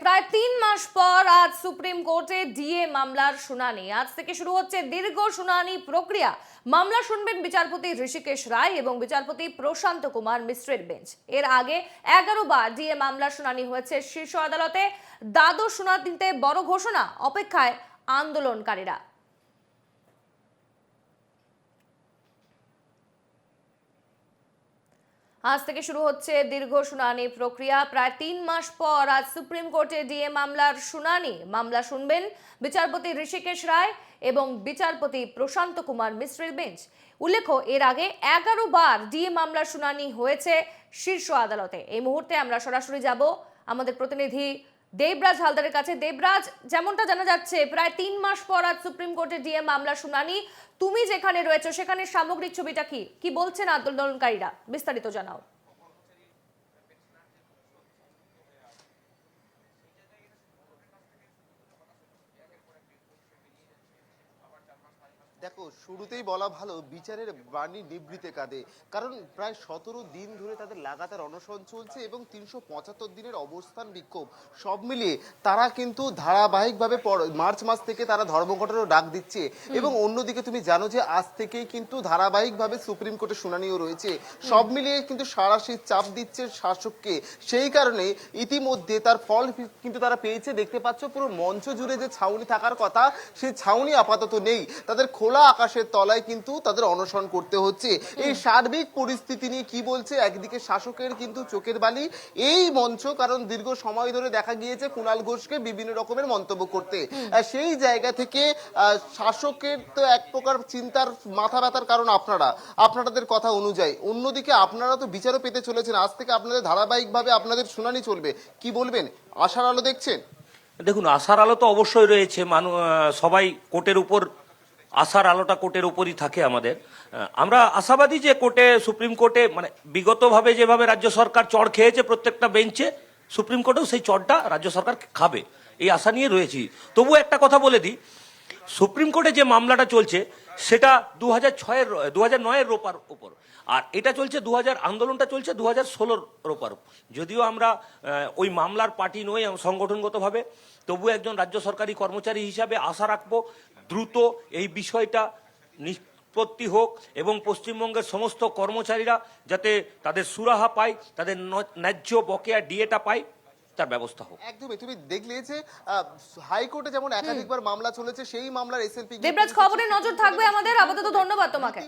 প্রায় ৩ মাস পর আজ সুপ্রিম কোর্টে ডিএ মামলার শুনানি। আজ থেকে শুরু হচ্ছে দীর্ঘ শুনানি প্রক্রিয়া। মামলা শুনবেন বিচারপতি ঋষিকেশ রায় এবং বিচারপতি প্রশান্ত কুমার মিশ্রের বেঞ্চ। এর আগে 11 বার ডিএ মামলার শুনানি হয়েছে শীর্ষ আদালতে। দ্বাদশ শুনানিতে বড় ঘোষণা, অপেক্ষায় আন্দোলনকারীরা। আজ থেকে শুরু হচ্ছে দীর্ঘ শুনানি প্রক্রিয়া। প্রায় 3 মাস পর আজ সুপ্রিম কোর্টে ডিএ মামলার শুনানি। মামলা শুনবেন বিচারপতি ঋষিকেশ রায় এবং বিচারপতি প্রশান্ত কুমার মিশ্রের বেঞ্চ। উল্লেখ্য, এর আগে 11 বার ডিএ মামলার শুনানি হয়েছে শীর্ষ আদালতে। এই মুহূর্তে আমরা সরাসরি যাব আমাদের প্রতিনিধি দেবরাজ হালদারের কাছে। দেবরাজ, যেমনটা জানা যাচ্ছে প্রায় 3 মাস পর আজ সুপ্রিম কোর্টে ডিএ মামলা শুনানি। তুমি যেখানে রয়েছো সেখানে সামগ্রিক ছবিটা কি বলছেন আন্দোলনকারীরা, বিস্তারিত জানাও। দেখো, শুরুতেই বলা ভালো বিচারের বাণী নিবৃতে কাঁদে। কারণ প্রায় 17 দিন ধরে তাদের লাগাতার অনশন চলছে এবং 375 দিনের অবস্থান বিক্ষোভ সব মিলিয়ে তারা কিন্তু ধারাবাহিকভাবে মার্চ মাস থেকে তারা ধর্মঘটেরও ডাক দিচ্ছে। এবং অন্যদিকে তুমি জানো যে আজ থেকেই কিন্তু ধারাবাহিকভাবে সুপ্রিম কোর্টে শুনানিও রয়েছে। সব মিলিয়ে কিন্তু সারাশি চাপ দিচ্ছে শাসককে। সেই কারণে ইতিমধ্যে তার ফল কিন্তু তারা পেয়েছে। দেখতে পাচ্ছ পুরো মঞ্চ জুড়ে যে ছাউনি থাকার কথা, সেই ছাউনি আপাতত নেই। তাদের খোলা আকাশের তলায় কিন্তু তাদের অনশন করতে হচ্ছে। এই সার্বিক পরিস্থিতি নিয়ে কি বলছে? একদিকে শাসকের কিন্তু চোখের বালি এই মঞ্চ, কারণ দীর্ঘ সময় ধরে দেখা গিয়েছে কুণাল ঘোষকে বিভিন্ন রকমের মন্তব্য করতে। সেই জায়গা থেকে শাসকের তো এক প্রকার চিন্তার মাথা ব্যথার কারণ আপনাদের কথা অনুযায়ী। অন্যদিকে আপনারা তো বিচারও পেতে চলেছেন। আজ থেকে আপনাদের ধারাবাহিকভাবে আপনাদের শুনানি চলবে। কি বলবেন? আশার আলো দেখছেন? দেখুন, আশার আলো তো অবশ্যই রয়েছে। সবাই কোর্টের উপর আশার আলোটা কোর্টের উপরই থাকে আমাদের। আমরা আশাবাদী যে সুপ্রিম কোর্টে বিগতভাবে যেভাবে রাজ্য সরকার চড় খেয়েছে প্রত্যেকটা বেঞ্চে, সুপ্রিম কোর্টেও সেই চড়টা রাজ্য সরকার খাবে, এই আশা নিয়ে রয়েছি। তবু একটা কথা বলে দিই, সুপ্রিম কোর্টে যে মামলাটা চলছে সেটা 2009-এর রোপার উপর, আর এটা চলছে আন্দোলনটা চলছে 2016-র রোপার। যদিও আমরা ওই মামলার পার্টি নই সংগঠনগতভাবে, তবু একজন রাজ্য সরকারি কর্মচারী হিসাবে আশা রাখবো দ্রুত এই বিষয়টা নিষ্পত্তি হোক এবং পশ্চিমবঙ্গের সমস্ত কর্মচারীরা যাতে তাদের সুরাহা পায়, তাদের ন্যায্য বকেয়া ডিএটা পায়, তার ব্যবস্থা হোক। একদমই। তুমি দেখলে যে হাইকোর্টে যেমন একাধিকবার মামলা চলেছে, সেই মামলার এসএলপি। দেবরাজ, খবরে নজর থাকবে আমাদের। আপাতত ধন্যবাদ তোমাকে।